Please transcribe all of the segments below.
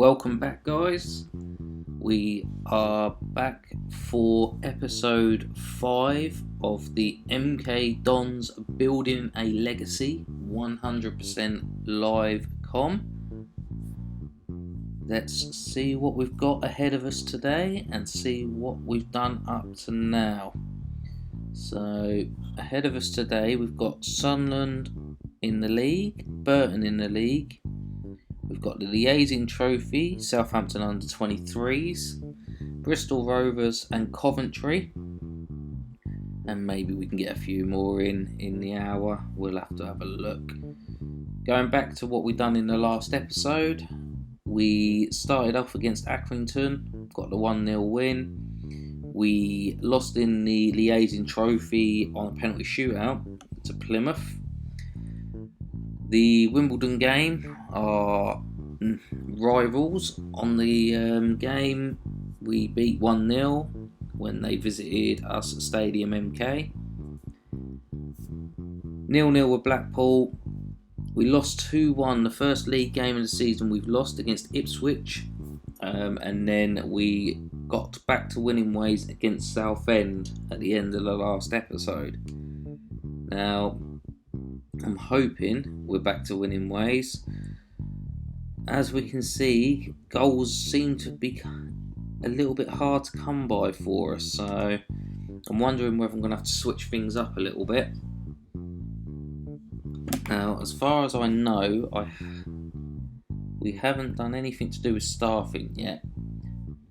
Welcome back, guys. We are back for episode 5 of the MK Dons Building a Legacy 100% live com. Let's see what we've got ahead of us today and see what we've done up to now. So, ahead of us today, we've got Sunderland in the league, Burton in the league. We've got the Liaising Trophy, Southampton under 23s, Bristol Rovers and Coventry. And maybe we can get a few more in the hour. We'll have to have a look. Going back to what we've done in the last episode, we started off against Accrington, got the 1-0 win. We lost in the Liaising Trophy on a penalty shootout to Plymouth. The Wimbledon game, our rivals on the game, we beat 1-0 when they visited us at Stadium MK. 0-0 with Blackpool. We lost 2-1, the first league game of the season we've lost against Ipswich. And then we got back to winning ways against Southend at the end of the last episode. Now, I'm hoping we're back to winning ways. As we can see, goals seem to be a little bit hard to come by for us, so I'm wondering whether I'm going to have to switch things up a little bit. Now, as far as I know, we haven't done anything to do with staffing yet,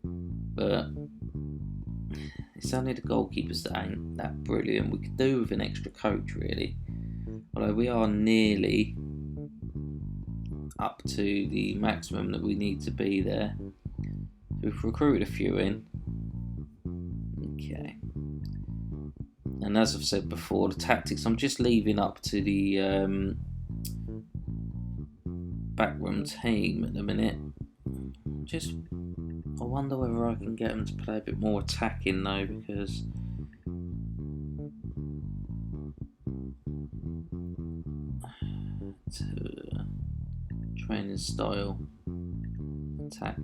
but it's only the goalkeepers that ain't that brilliant. We could do with an extra coach, really. Although we are nearly up to the maximum that we need to be there. We've recruited a few in. Okay. And as I've said before, the tactics, I'm just leaving up to the backroom team at the minute. I wonder whether I can get them to play a bit more attacking though, because training style, attack.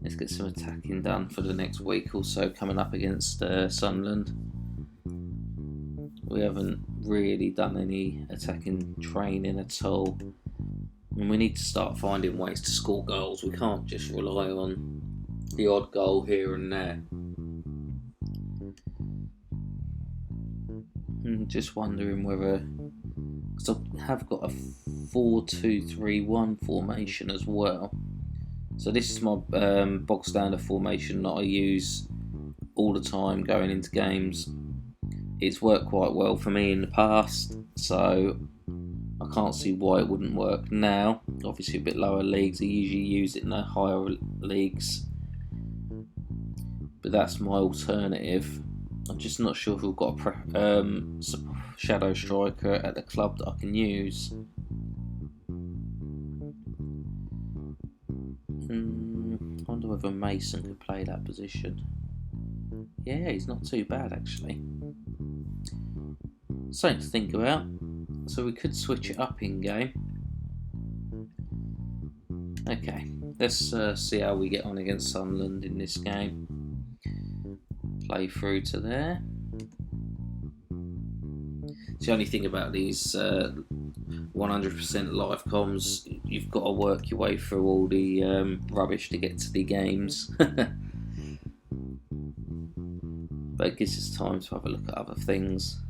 Let's get some attacking done for the next week or so coming up against Sunderland. We haven't really done any attacking training at all, and we need to start finding ways to score goals. We can't just rely on the odd goal here and there. I'm just wondering whether, because I have got a 4-2-3-1 formation as well. So this is my bog standard formation that I use all the time going into games. It's worked quite well for me in the past, so I can't see why it wouldn't work now. Obviously a bit lower leagues, I usually use it in the higher leagues, but that's my alternative. I'm just not sure if we've got a shadow striker at the club that I can use. I wonder whether Mason could play that position. Yeah, he's not too bad actually. Something to think about. So we could switch it up in game. Okay, let's see how we get on against Sunderland in this game. Play through to there. It's the only thing about these 100% live comms, you've got to work your way through all the rubbish to get to the games. But it gives us time to have a look at other things.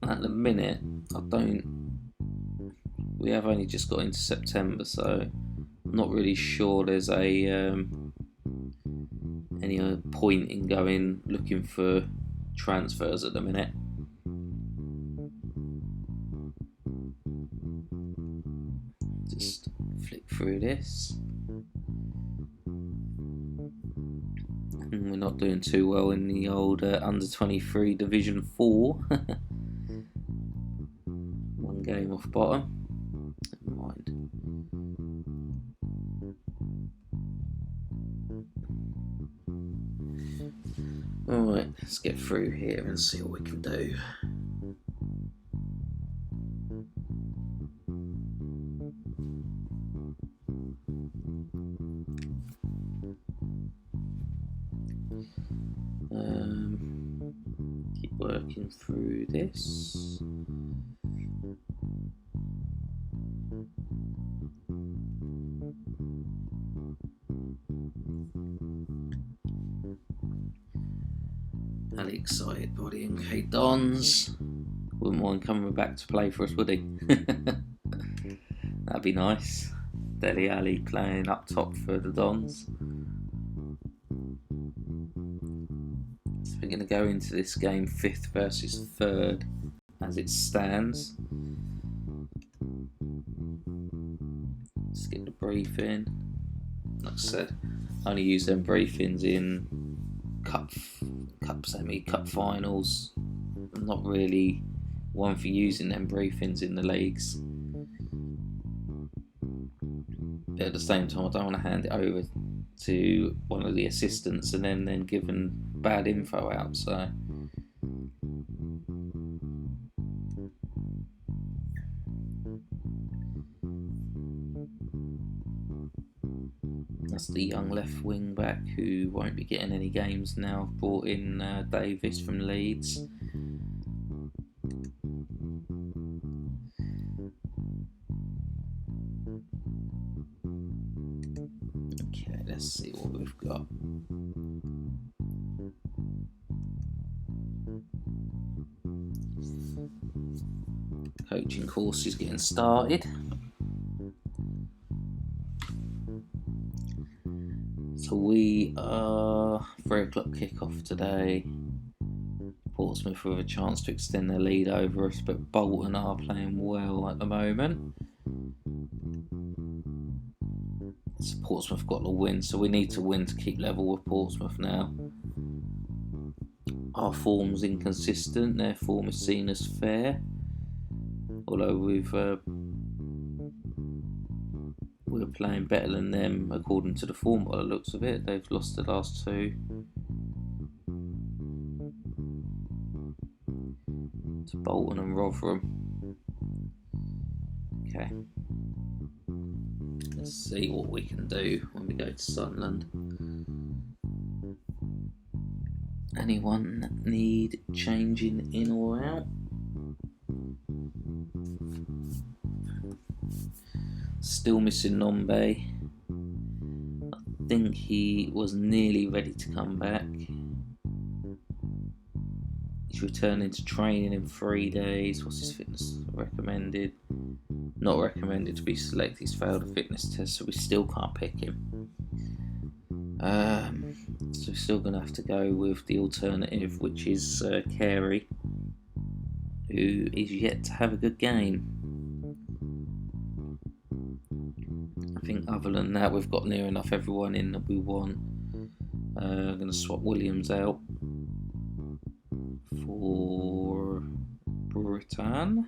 At the minute, we have only just got into September, so I'm not really sure there's any point in going looking for transfers at the minute. Just flick through this. And we're not doing too well in the old under 23 Division 4. One game off bottom. Never mind. Alright, let's get through here and see what we can do. Keep working through this. Ali excited by the MK Dons. Wouldn't mind coming back to play for us, would he? That'd be nice. Dele Alli playing up top for the Dons. So we're going to go into this game 5th versus 3rd as it stands. Let's get the briefing. Like I said, I only use them briefings in cup semi, cup finals. I'm not really one for using them briefings in the leagues. But at the same time, I don't want to hand it over to one of the assistants and then giving bad info out. So that's the young left wing back who won't be getting any games now. I've brought in Davis from Leeds. Okay, let's see what we've got. Coaching course is getting started. So we are 3 o'clock kickoff today. Portsmouth with a chance to extend their lead over us, but Bolton are playing well at the moment. So Portsmouth got to win, so we need to win to keep level with Portsmouth now. Our form's inconsistent, their form is seen as fair. Although we're playing better than them according to the form by the looks of it. They've lost the last 2. To Bolton and Rotherham. Okay. Let's see what we can do when we go to Sunderland. Anyone need changing in or out? Still missing Nombe. I think he was nearly ready to come back. He's returning to training in 3 days. What's his fitness recommended? Not recommended to be selected. He's failed a fitness test, so we still can't pick him. So we're still going to have to go with the alternative, which is Carey, who is yet to have a good game. I think other than that, we've got near enough everyone in that we want. I'm going to swap Williams out for Britain.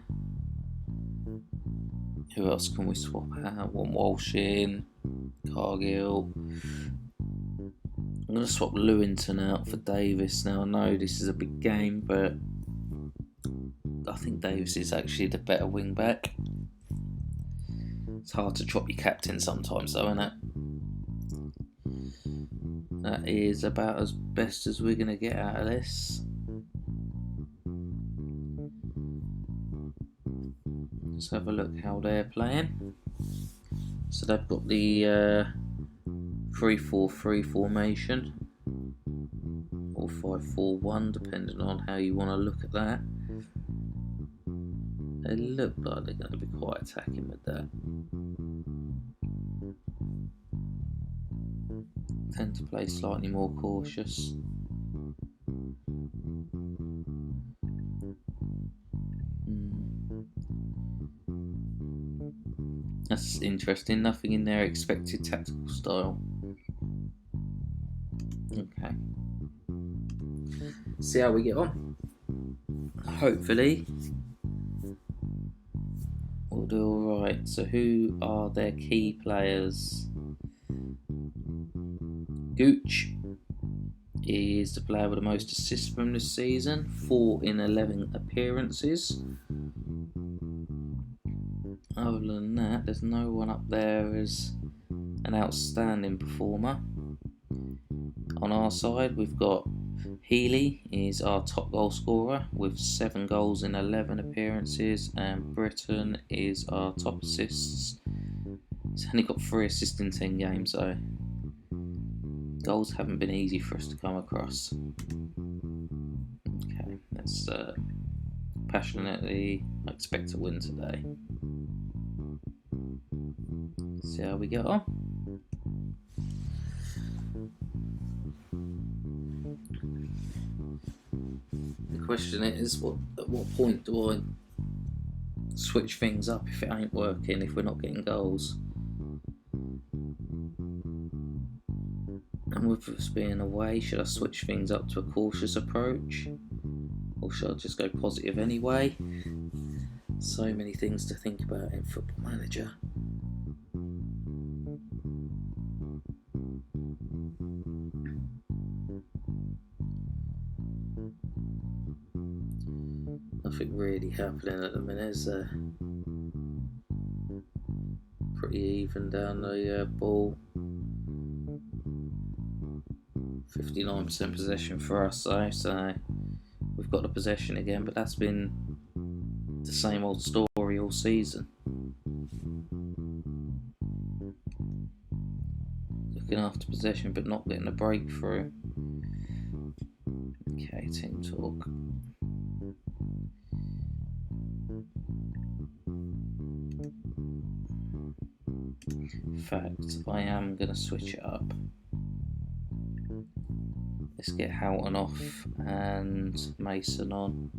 Who else can we swap out? Want Walsh in, Cargill. I'm going to swap Lewington out for Davis. Now I know this is a big game, but I think Davis is actually the better wing back. It's hard to drop your captain sometimes though, isn't it? That is about as best as we're going to get out of this. Let's have a look how they're playing. So they've got the 3-4-3 formation, or 5-4-1, depending on how you want to look at that. They look like they're going to be quite attacking with that. Tend to play slightly more cautious. That's interesting. Nothing in their expected tactical style. Okay. See how we get on. Hopefully we'll do alright. So who are their key players? Gooch is the player with the most assists from this season, 4 in 11 appearances. Other than that, there's no one up there as an outstanding performer. On our side, we've got Healy is our top goal scorer with 7 goals in 11 appearances, and Britton is our top assists. He's only got 3 assists in 10 games, so goals haven't been easy for us to come across. Okay, let's passionately expect to win today. See how we get on. The question is, at what point do I switch things up if it ain't working, if we're not getting goals? And with us being away, should I switch things up to a cautious approach? Or should I just go positive anyway? So many things to think about in Football Manager. Nothing really happening at the minute. It's pretty even down the ball. 59% possession for us though, so we've got the possession again, but that's been the same old story all season. Looking after possession but not getting a breakthrough. Okay, team talk. In fact, I am going to switch it up. Let's get Houghton off and Mason on.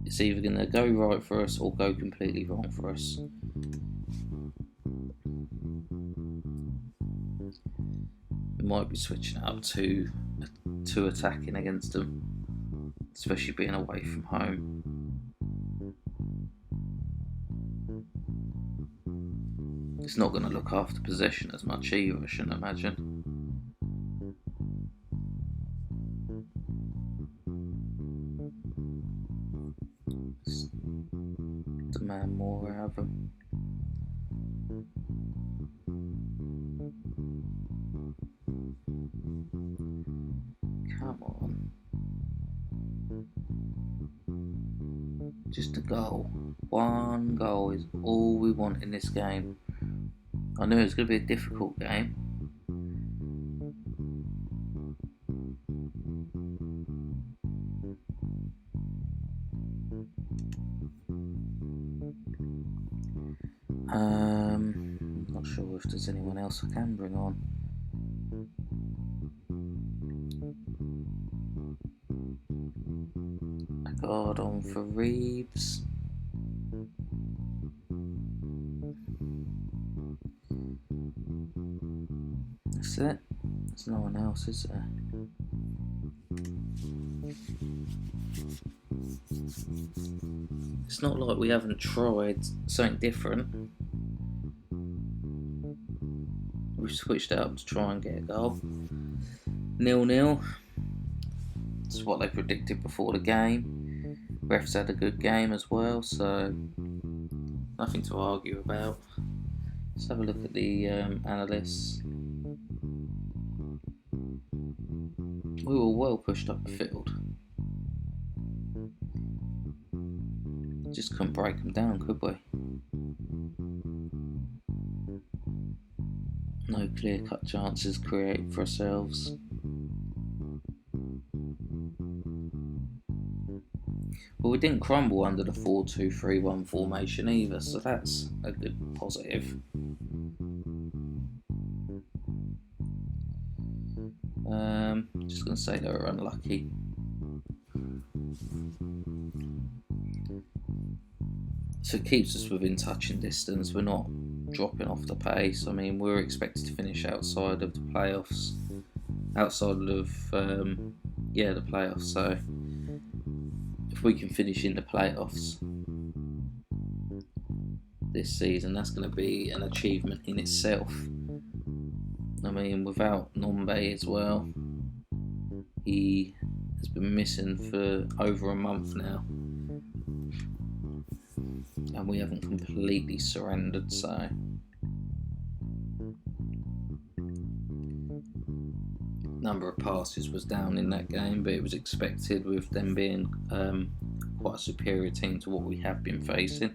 It's either going to go right for us or go completely wrong for us. We might be switching it up to attacking against them, especially being away from home. It's not going to look after possession as much either, I shouldn't imagine. Demand more out of them. Come on. Just a goal. One goal is all we want in this game. I knew it was going to be a difficult game. Not sure if there's anyone else I can bring on. A guard on for Reeves. That's it. There's no one else, is there? It's not like we haven't tried something different. We've switched it up to try and get a goal. 0-0. That's what they predicted before the game. Refs had a good game as well, so nothing to argue about. Let's have a look at the analysts. We were well pushed up the field. Just couldn't break them down, could we? No clear-cut chances created for ourselves. Well, we didn't crumble under the 4-2-3-1 formation either, so that's a good positive. Just going to say they were unlucky. So it keeps us within touching distance. We're not dropping off the pace. I mean, we're expected to finish outside of the playoffs. Outside of the playoffs. So if we can finish in the playoffs this season, that's going to be an achievement in itself. I mean, without Nombe as well, he has been missing for over a month now, and we haven't completely surrendered, so number of passes was down in that game, but it was expected with them being quite a superior team to what we have been facing.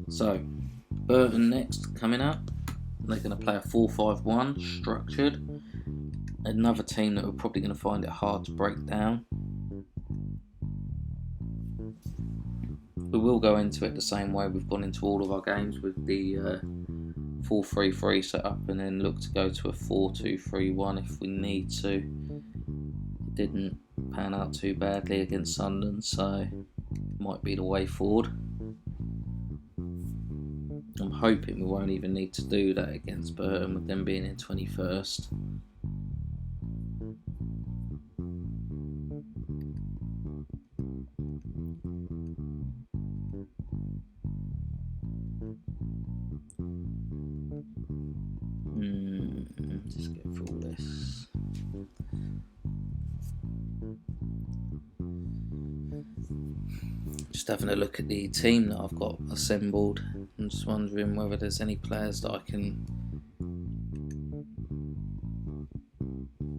So, Burton next coming up. They're going to play a 4-5-1 structured. Another team that we're probably going to find it hard to break down. We will go into it the same way we've gone into all of our games with the 4-3-3 setup, and then look to go to a 4-2-3-1 if we need to. It didn't pan out too badly against Sunderland, so might be the way forward. I'm hoping we won't even need to do that against Burton with them being in 21st. Just get through all this. Just having a look at the team that I've got assembled. I'm just wondering whether there's any players that I can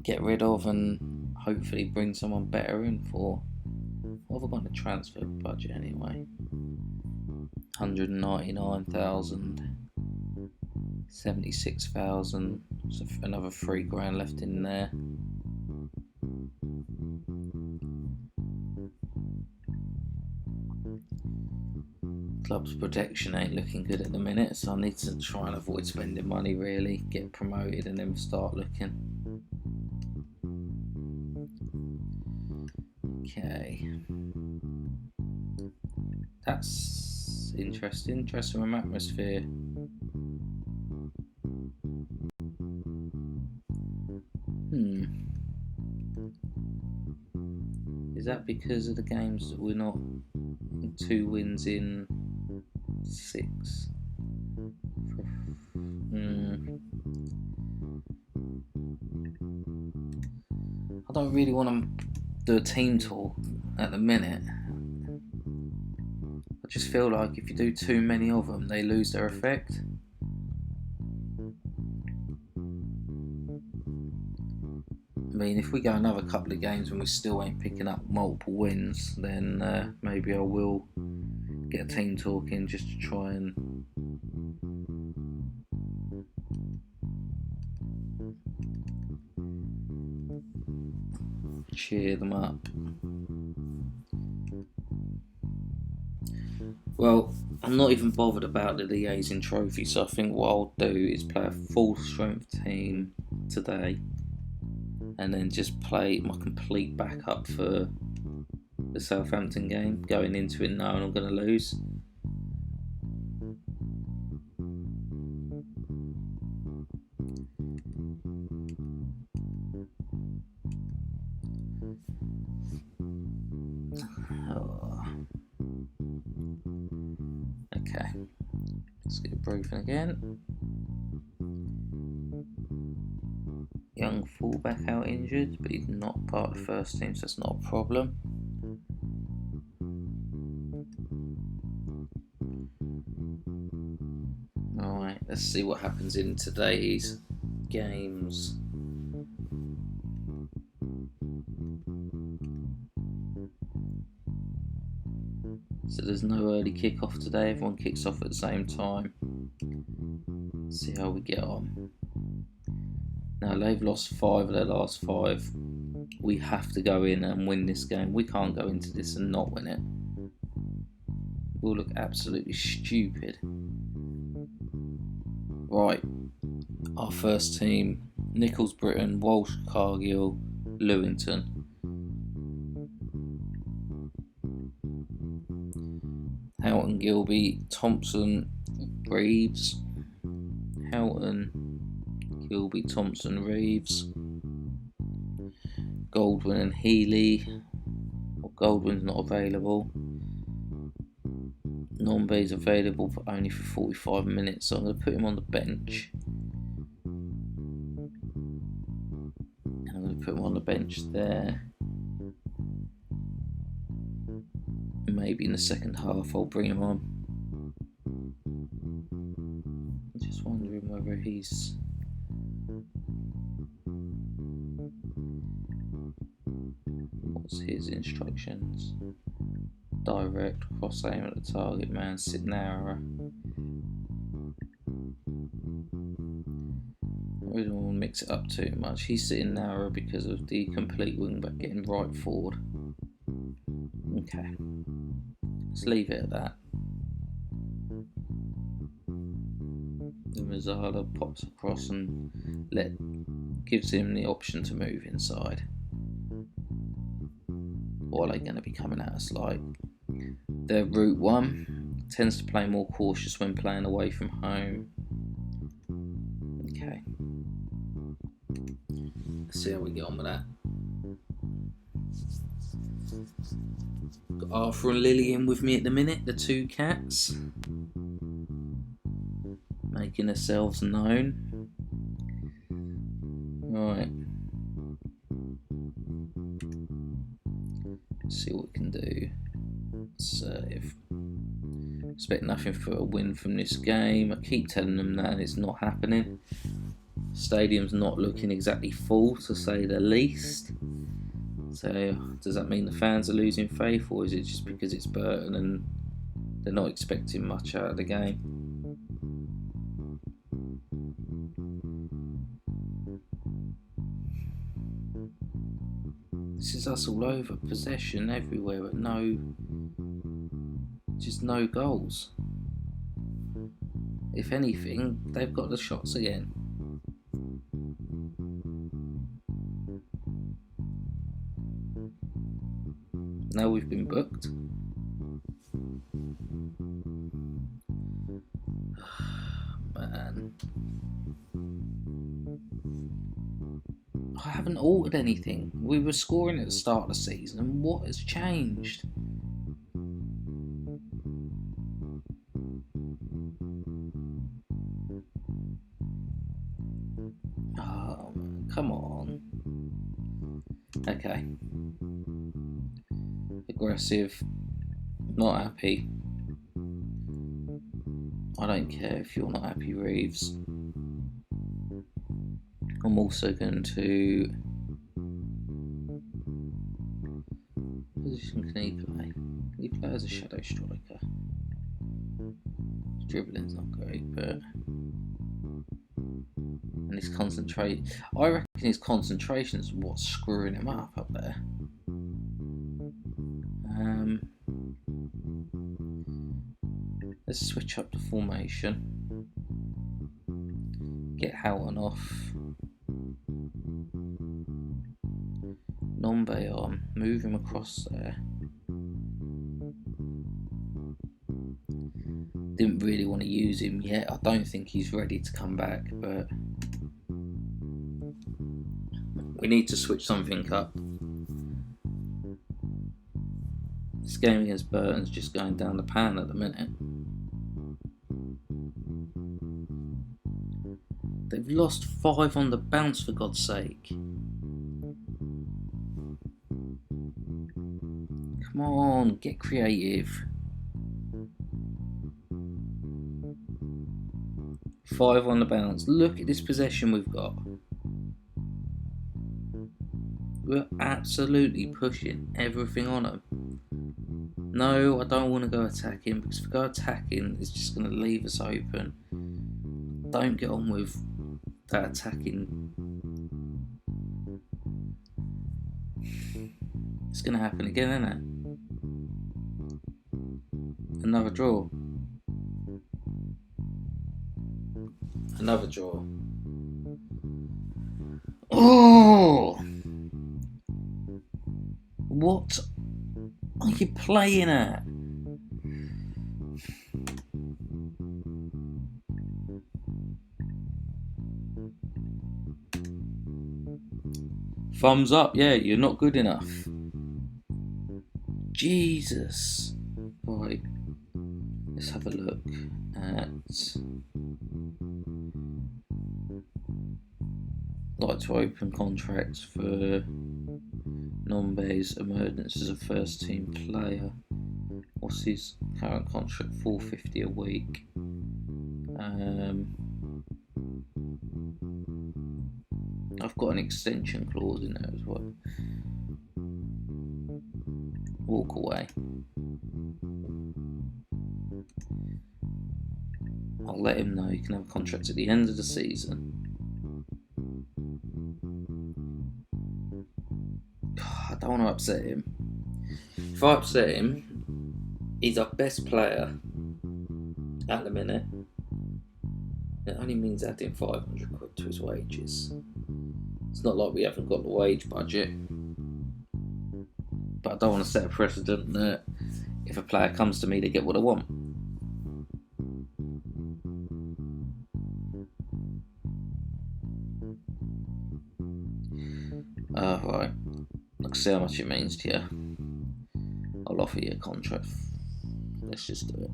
get rid of and hopefully bring someone better in for. What have I got in the transfer budget anyway? 199,000, 76,000, so another £3,000 left in there. Club's protection ain't looking good at the minute, so I need to try and avoid spending money really, get promoted and then start looking. Okay, that's interesting. Dressing room atmosphere. Is that because of the games that we're not 2 wins in 6? I don't really want to do a team talk at the minute. I just feel like if you do too many of them, they lose their effect. I mean, if we go another couple of games and we still ain't picking up multiple wins, then maybe I will get a team talk in just to try and cheer them up. Well, I'm not even bothered about the liaison trophy, so I think what I'll do is play a full strength team today and then just play my complete backup for the Southampton game, going into it knowing I'm going to lose. Okay, let's get briefing again. Young fullback out injured, but he's not part of the first team, so that's not a problem. Alright, let's see what happens in today's games. So there's no early kick-off today, everyone kicks off at the same time. See how we get on. Now they've lost 5 of their last 5. We have to go in and win this game. We can't go into this and not win it. We'll look absolutely stupid. Right, our first team: Nichols, Britton, Walsh, Cargill, Lewington. Houghton, Gilby, Thompson, Reeves. Houghton, Gilby, Thompson, Reeves. Goldwyn and Healy. Well, Goldwyn's not available. Nombe's available for only for 45 minutes, so I'm going to put him on the bench. And I'm going to put him on the bench there. maybe in the second half I'll bring him on. I'm just wondering whether he's... What's his instructions? Direct, cross aim at the target man, sit narrower. I really don't want to mix it up too much. He's sitting narrower because of the complete wing back getting right forward. Okay, let's leave it at that. The Mazzala pops across and gives him the option to move inside. What are they going to be coming at us like? Their route one tends to play more cautious when playing away from home. Okay. Let's see how we get on with that. Got Arthur and Lily in with me at the minute, the two cats. Making themselves known. Right. Let's see what we can do. Save. Expect nothing for a win from this game. I keep telling them that and it's not happening. Stadium's not looking exactly full, to say the least. So does that mean the fans are losing faith, or is it just because it's Burton and they're not expecting much out of the game? This is us all over, possession everywhere, but just no goals. If anything, they've got the shots again. Now we've been booked. Man. I haven't altered anything. We were scoring at the start of the season. What has changed? Oh, come on. Okay. Aggressive. Not happy. I don't care if you're not happy, Reeves. I'm also going to... Position can he play? Can he play as a shadow striker? His dribbling's not great, but... And his concentration... I reckon his concentration is what's screwing him up there. Let's switch up the formation. Get Houghton off. Nombe on. Move him across there. Didn't really want to use him yet. I don't think he's ready to come back, but we need to switch something up. This game against Burton's just going down the pan at the minute. They've lost 5 on the bounce, for God's sake. Come on, get creative. 5 on the bounce. Look at this possession we've got. We're absolutely pushing everything on them. No, I don't want to go attacking, because if we go attacking, it's just going to leave us open. Don't get on with that attacking. It's going to happen again, isn't it? Another draw. Another draw. Oh! What are you playing at? Thumbs up, yeah, you're not good enough. Jesus. Right, let's have a look at... Like to open contracts for Nombe's emergence as a first team player. What's his current contract? $450 a week. I've got an extension clause in there as well. Walk away. I'll let him know he can have a contract at the end of the season. I don't want to upset him. If I upset him, he's our best player at the minute. It only means adding 500 quid to his wages. It's not like we haven't got the wage budget. But I don't want to set a precedent that if a player comes to me, they get what I want. Right. Let's see how much it means to you. I'll offer you a contract. Let's just do it.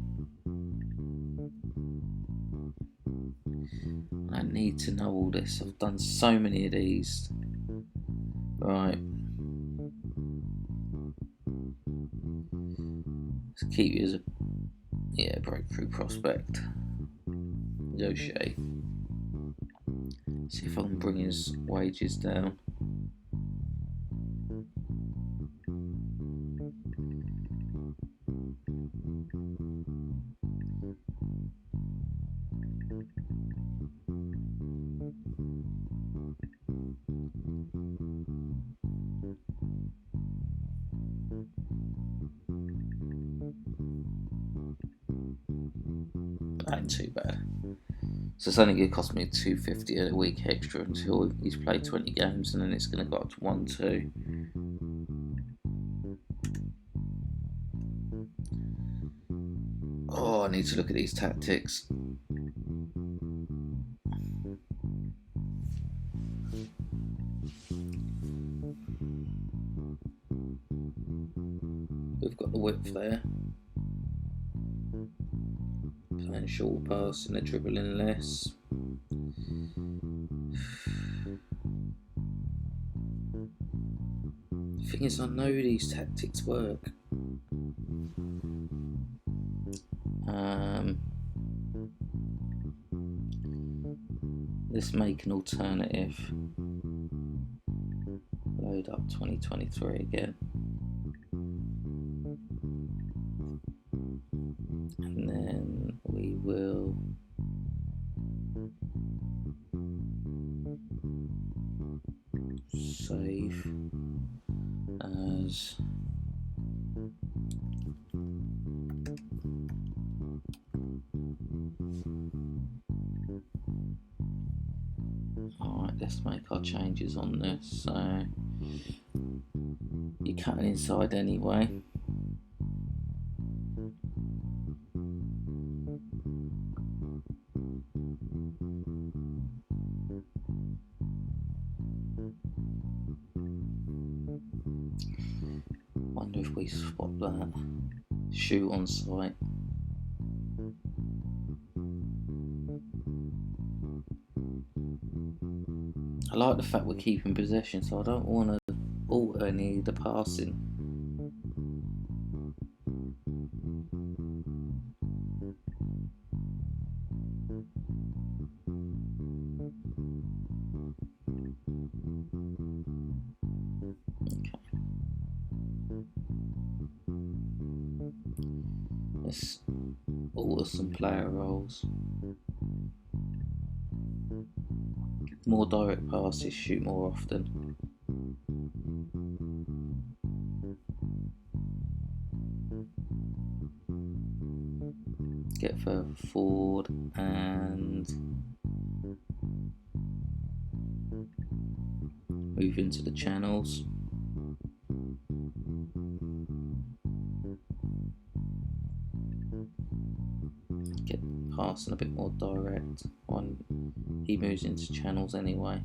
I need to know all this. I've done so many of these. Right. Let's keep you as a breakthrough prospect. Negotiate. See if I can bring his wages down. Ain't too bad. So it's only going to cost me $250 a week extra until he's played 20 games, and then it's going to go up to 1-2. Oh, I need to look at these tactics. We've got the width there. Playing short pass and they're dribbling less. The thing is, I know these tactics work. Let's make an alternative. Load up 2023 again. And then we will save as alright, let's make our changes on this. So you're cutting inside anyway. Wonder if we swap that. Shoot on sight. I like the fact we're keeping possession, so I don't want to alter any of the passing. Let's alter some player roles. More direct passes, shoot more often. Get further forward and move into the channels. Get passing a bit more direct when he moves into channels anyway.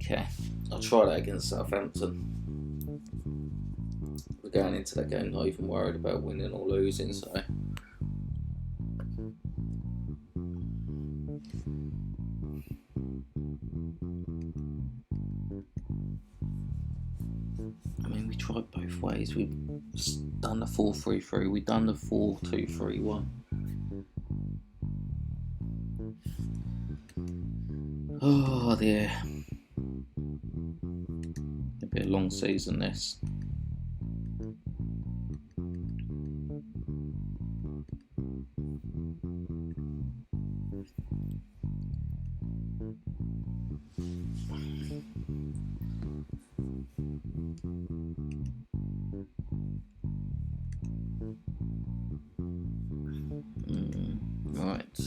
Okay, I'll try that against Southampton. We're going into that game not even worried about winning or losing, so. I mean, we tried both ways. We've done the 4-3-3, we've done the 4-2-3-1. Oh dear. It'll be a long season, this. Right,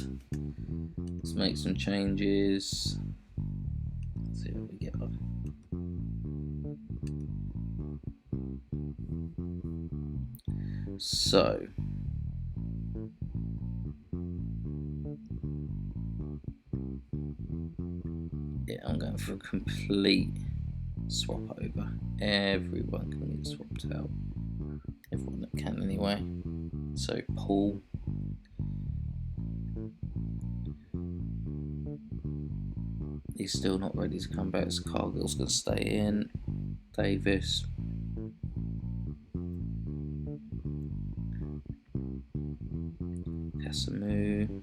let's make some changes. Let's see how we get on. So, yeah, I'm going for a complete swap over. Everyone can get swapped out. Everyone that can anyway. So Paul. He's still not ready to come back, so Cargill's going to stay in. Davis. Casamu.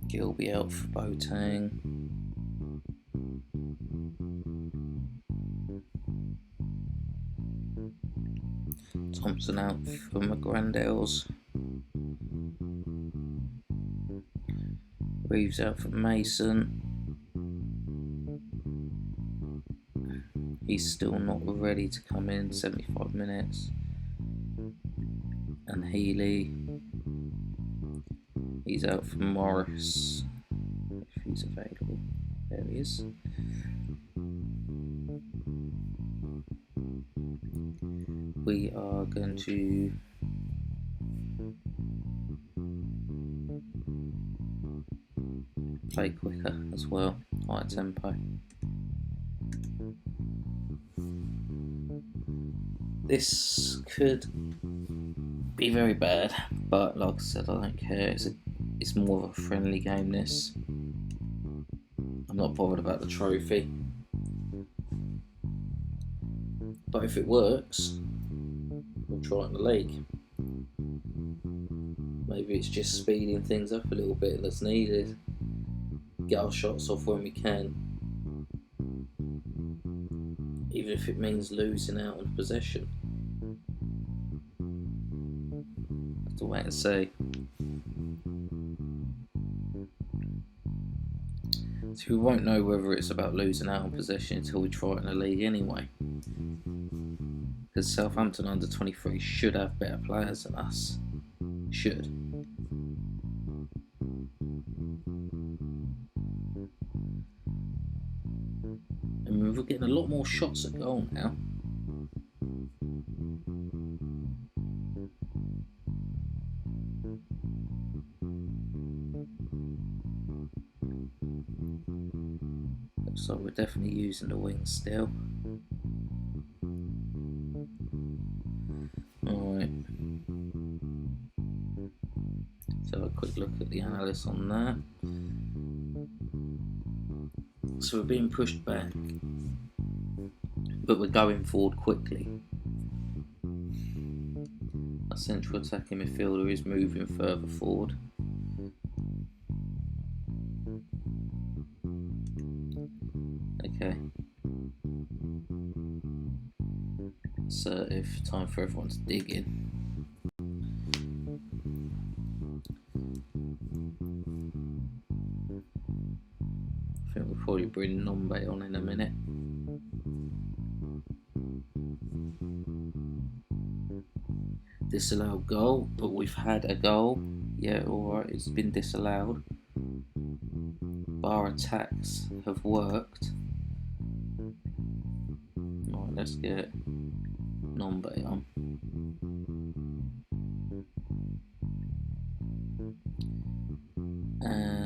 Gilby out for Boateng. Thompson out for McGrandels. Reeves out for Mason. He's still not ready to come in, 75 minutes. And Healy. He's out for Morris, if he's available. There he is. We are going to play quicker as well, higher tempo. This could be very bad, but like I said, I don't care. It's more of a friendly game, this. I'm not bothered about the trophy. But if it works, we'll try it in the league. Maybe it's just speeding things up a little bit that's needed. Get our shots off when we can. Even if it means losing out on possession. Have to wait and see. So we won't know whether it's about losing out on possession until we try it in the league anyway. Because Southampton under 23 should have better players than us. Should. I mean, we're getting a lot more shots at goal now. So we're definitely using the wings still. Alright. So have a quick look at the analysis on that. So we're being pushed back, but we're going forward quickly. Our central attacking midfielder is moving further forward. Okay. Assertive, time for everyone to dig in. I think we'll probably bring Nombe on in a minute. Disallowed goal, but we've had a goal. Yeah, alright, it's been disallowed. Bar attacks have worked. Alright, let's get Nombe on. And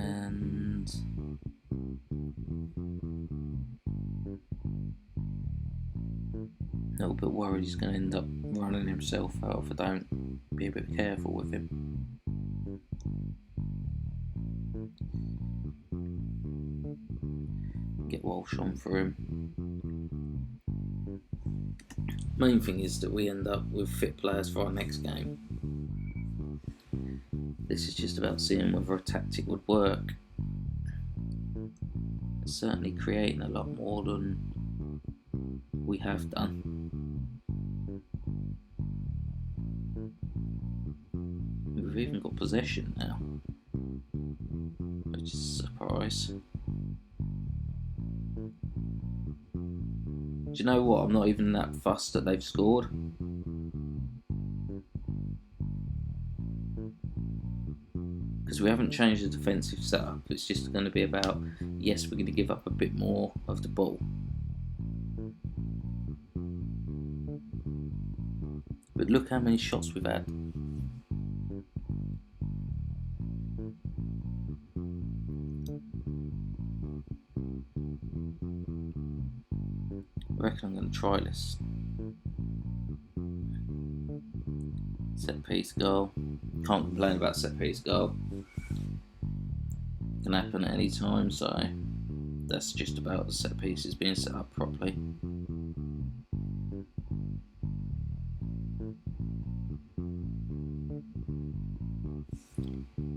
A little bit worried he's going to end up running himself out if I don't be a bit careful with him. Get Walsh on for him. Main thing is that we end up with fit players for our next game. This is just about seeing whether a tactic would work. It's certainly creating a lot more than we have done. We've even got possession now, which is a surprise. Do you know what? I'm not even that fussed that they've scored. Because we haven't changed the defensive setup. It's just going to be about, yes, we're going to give up a bit more of the ball. But look how many shots we've had. I reckon I'm going to try this. Set piece goal. Can't complain about set piece goal. Can happen at any time, so that's just about the set pieces being set up properly.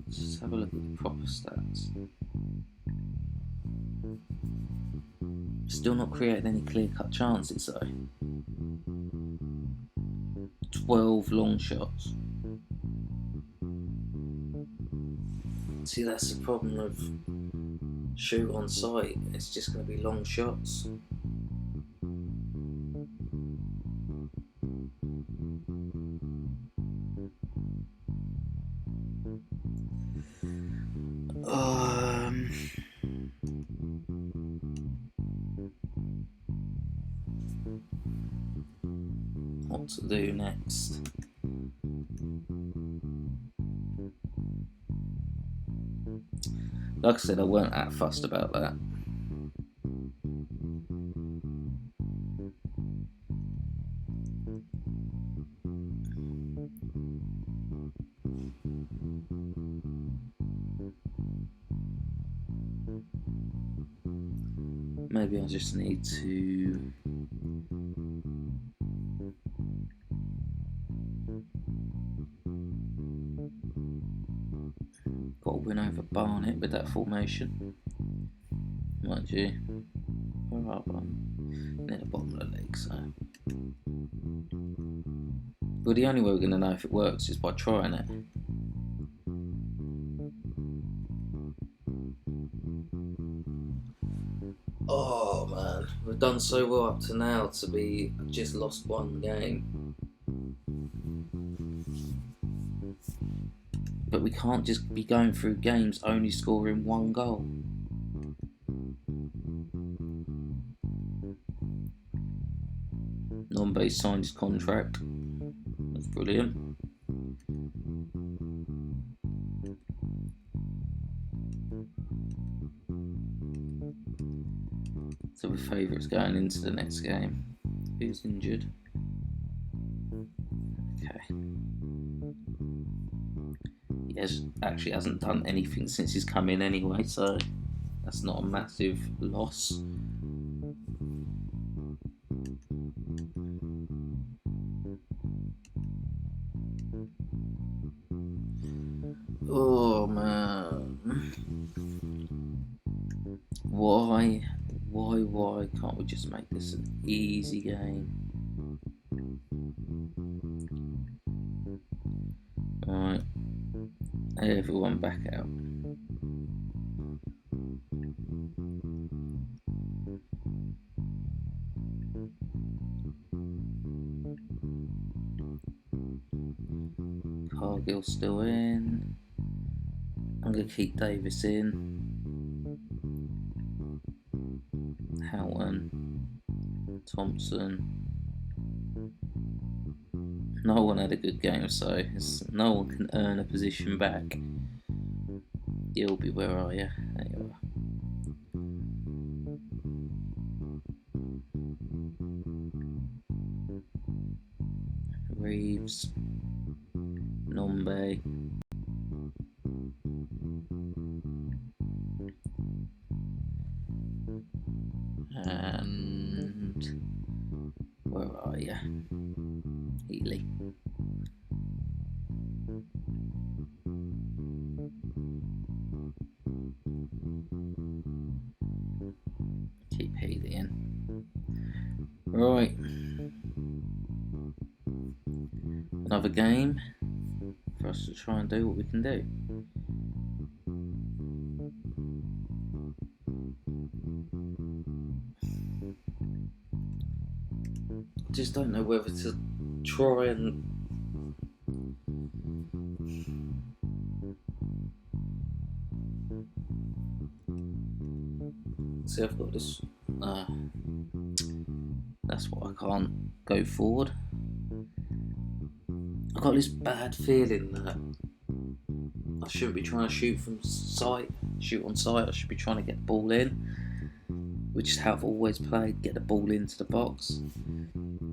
Let's just have a look at the proper stats. Still not creating any clear-cut chances though. 12 long shots. See, that's the problem with shoot on sight. It's just going to be long shots. What to do next? Like I said, I weren't that fussed about that. Maybe I just need to got a win over Barnet with that formation. Mind you, we're up near the bottom of the league, so. But the only way we're going to know if it works is by trying it. Oh man, we've done so well up to now to be just lost one game. But we can't just be going through games only scoring one goal. Non-base signed his contract. That's brilliant. So we're favourites going into the next game. Who's injured? Okay. He actually hasn't done anything since he's come in anyway, so that's not a massive loss. Oh man. Why can't we just make this an easy game? Right. Everyone back out. Cargill's still in. I'm going to keep Davis in. Houghton. Thompson. No one had a good game, so no one can earn a position back. Gilby, where are you? There you are. Reeves, Nombe, and where are you? Healy. Keep Healy in. Right. Another game for us to try and do what we can do. I just don't know whether to try and see. I've got this. That's why I can't go forward. I've got this bad feeling that I shouldn't be trying to shoot from sight, shoot on sight. I should be trying to get the ball in, which is how I've always played, get the ball into the box.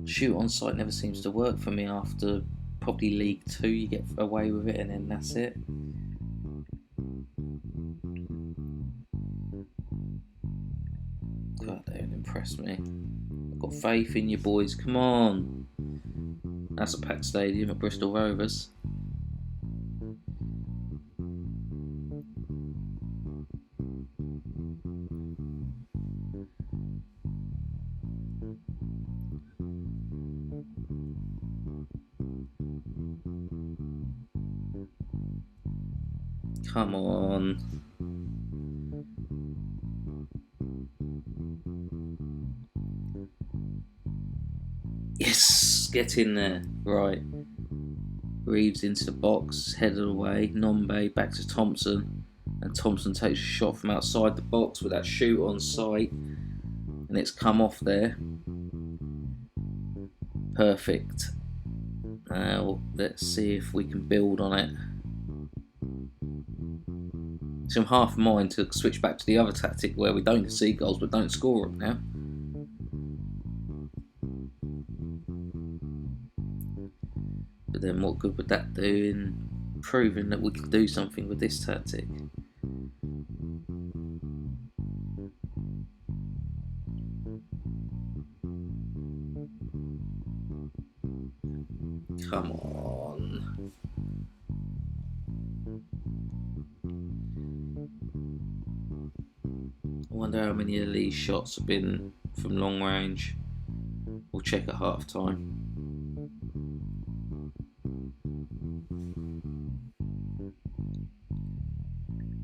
Shoot on sight never seems to work for me after probably League 2, you get away with it and then that's it. God, they don't impress me. I've got faith in you boys, come on. That's a packed stadium at Bristol Rovers. Come on. Yes, get in there. Right. Reeves into the box, headed away. Nombe back to Thompson. And Thompson takes a shot from outside the box with that shoot on sight. And it's come off there. Perfect. Now, let's see if we can build on it. So I'm half a mind to switch back to the other tactic where we don't concede goals but don't score them now. But then what good would that do in proving that we can do something with this tactic? Come on. I wonder how many of these shots have been from long range. We'll check at half time.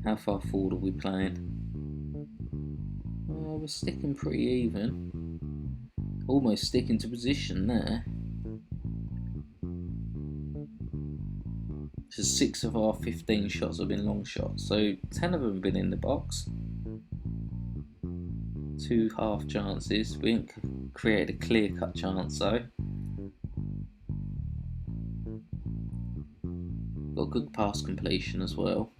How far forward are we playing? Oh, we're sticking pretty even. Almost sticking to position there. So 6 of our 15 shots have been long shots. So 10 of them have been in the box. 2 half chances. We didn't create a clear-cut chance though. Got good pass completion as well.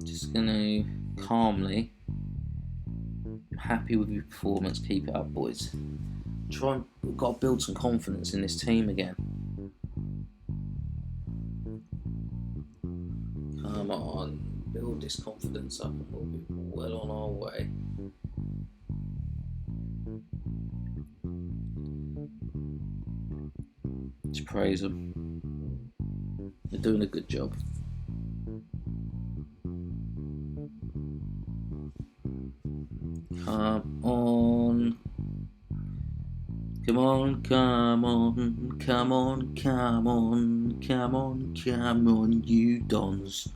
Just gonna calmly. I'm happy with your performance. Keep it up, boys. We've got to build some confidence in this team again. Come on, build this confidence up and we'll be well on our way. Just praise them. They're doing a good job. Come on. Come on, come on, come on, come on, come on, come on, you dons.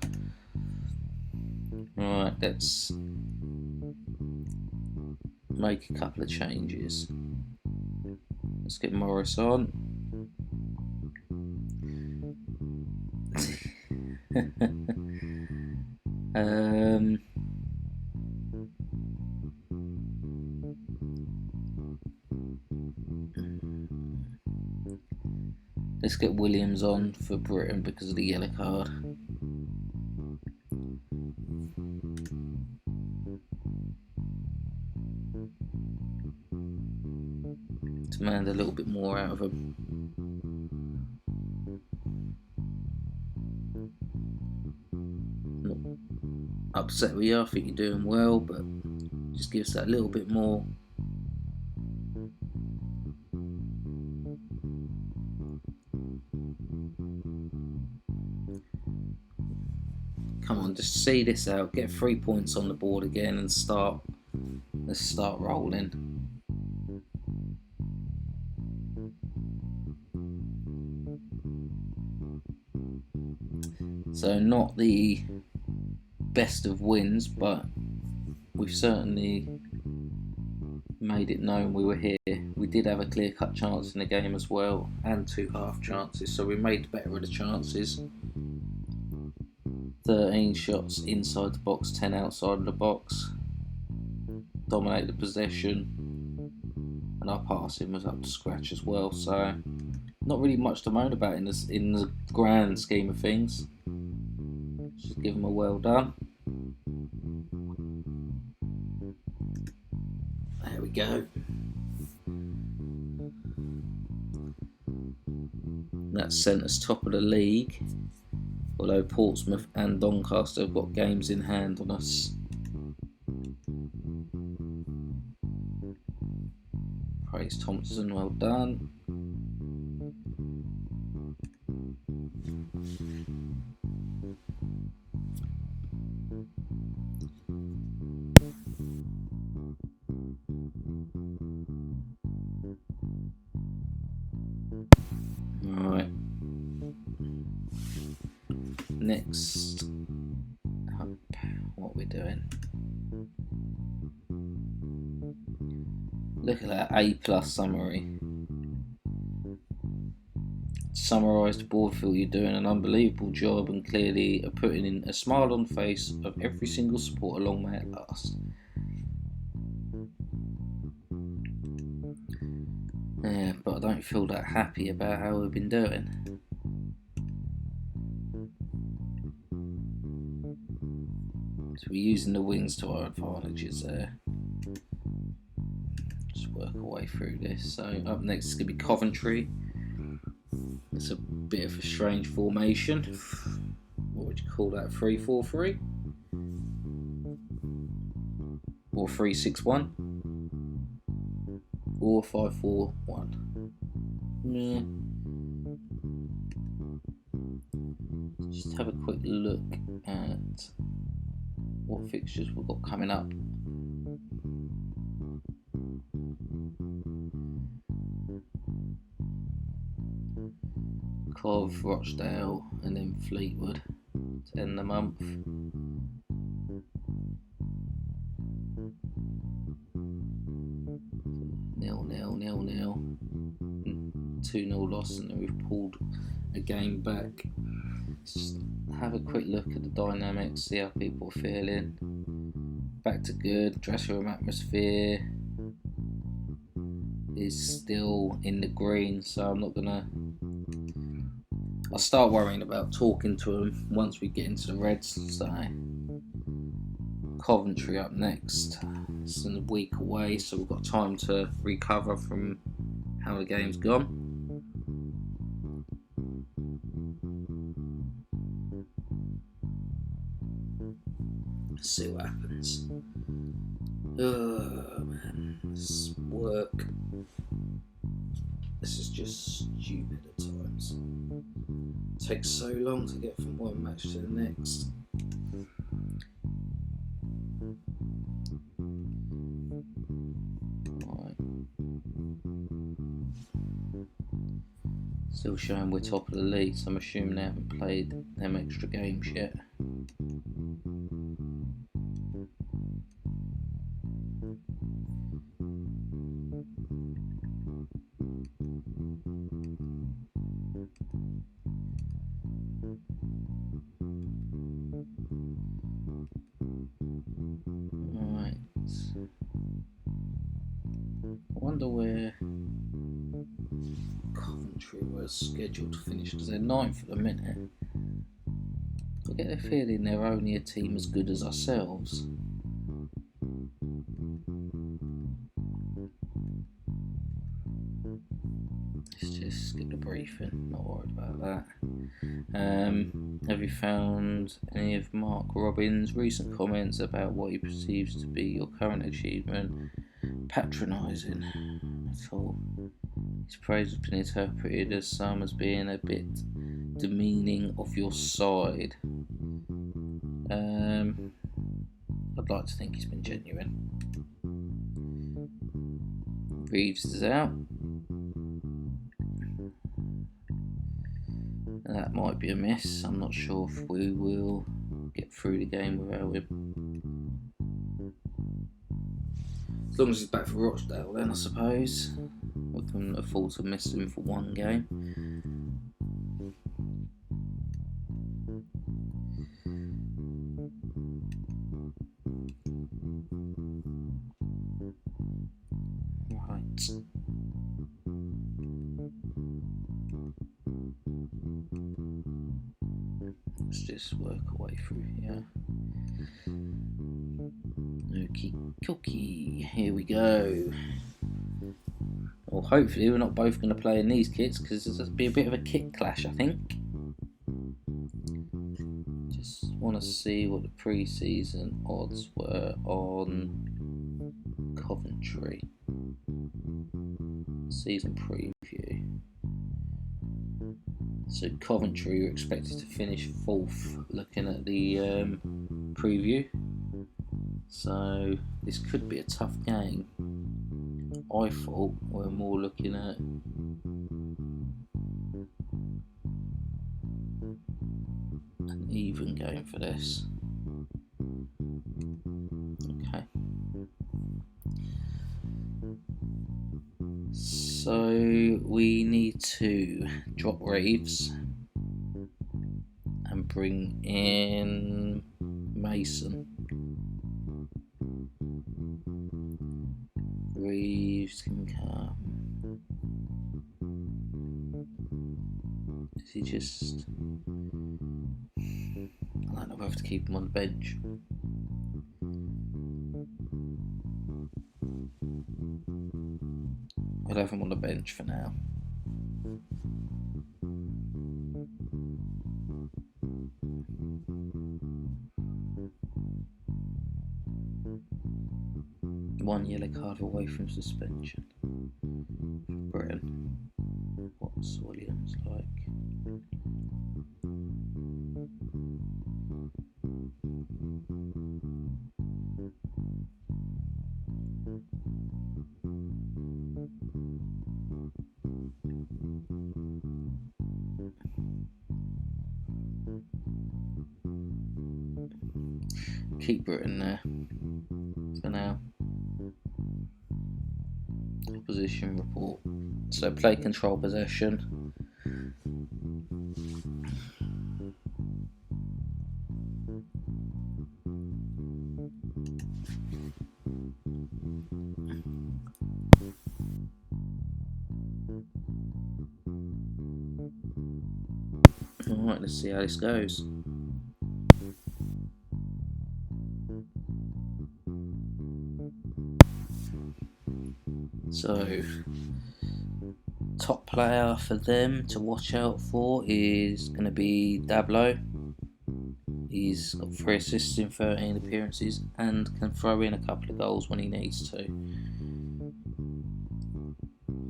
Right, let's make a couple of changes. Let's get Morris on. Let's get Williams on for Britain because of the yellow card. Demand a little bit more out of them. Not upset with you, I think you're doing well, but just give us that little bit more. Come on, just see this out, get 3 points on the board again and let's start rolling. So not the best of wins, but we've certainly made it known we were here. We did have a clear-cut chance in the game as well, and 2 half chances, so we made better of the chances. 13 shots inside the box, 10 outside of the box. Dominated the possession, and our passing was up to scratch as well, so not really much to moan about in the grand scheme of things. Just give them a well done. There we go. That sent us top of the league, although Portsmouth and Doncaster have got games in hand on us. Praise Thompson, well done. Alright. Next up, what we're doing. Look at that A+ summary. Summarised board, feel you're doing an unbelievable job and clearly are putting in a smile on the face of every single supporter long may it last. Yeah, but I don't feel that happy about how we've been doing. So we're using the wings to our advantages there. Just work our way through this. So up next is going to be Coventry. It's a bit of a strange formation. What would you call that? 3-4-3? Or 3-6-1? Or 5-4-1? Yeah. Just have a quick look at what fixtures we've got coming up. Cov, Rochdale, and then Fleetwood to end the month. 0-0, 2-0 loss, and then we've pulled a game back. Just have a quick look at the dynamics, see how people are feeling. Back to good. Dressing room atmosphere is still in the green, so I'm not gonna. I'll start worrying about talking to them once we get into the Reds. So Coventry up next. It's a week away, so we've got time to recover from how the game's gone. Let's see what happens. Oh man, this work. This is just stupid at times. It takes so long to get from one match to the next. Right. Still showing we're top of the league, so I'm assuming they haven't played them extra games yet. Right. I wonder where Coventry was scheduled to finish, because they're 9th at the minute. I get the feeling they're only a team as good as ourselves. Let's just skip the briefing, not worried about that. Have you found any of Mark Robins' recent comments about what he perceives to be your current achievement patronising at all? His praise has been interpreted as some as being a bit demeaning of your side. I'd like to think he's been genuine. Reeves is out. That might be a miss. I'm not sure if we will get through the game without him. As long as he's back for Rochdale, then I suppose we can afford to miss him for one game. Right. Let's just work our way through here. Okie dokie, here we go. Well, hopefully we're not both going to play in these kits, because there's going to be a bit of a kit clash, I think. Just want to see what the pre-season odds were on Coventry. Season preview. So Coventry are expected to finish 4th, looking at the preview. So this could be a tough game. I thought we're more looking at an even game for this. Okay. So we need to drop Reeves and bring in Mason. Reeves can come. Is he just... I don't know whether to keep him on the bench. I'll have him on the bench for now. One yellow card away from suspension. Britain. What's Williams like? Keep Britain there for now. Opposition report. So play control possession. Alright, let's see how this goes. So, top player for them to watch out for is going to be Dablo. He's got 3 assists in 13 appearances and can throw in a couple of goals when he needs to.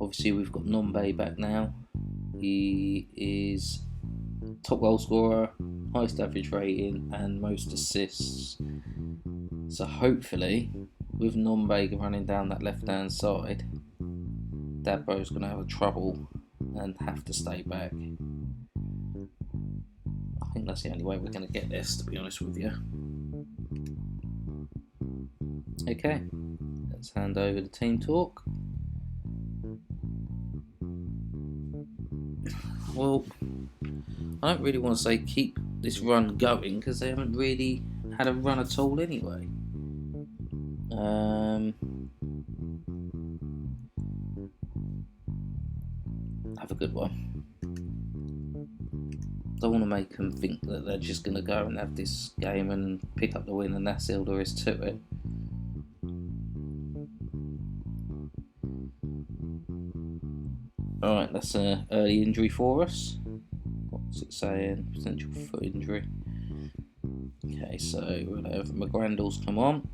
Obviously we've got Nombe back now. He is top goal scorer, highest average rating and most assists. So hopefully, with Nombe running down that left hand side, Dabro's going to have trouble and have to stay back. I think that's the only way we're going to get this, to be honest with you. Okay, let's hand over the team talk. Well, I don't really want to say keep this run going because they haven't really had a run at all anyway. Have a good one. Don't want to make them think that they're just going to go and have this game and pick up the win and that's all there is to it. Alright, that's an early injury for us. What's it saying? Potential foot injury. Okay, so we'll have McGrandles come on.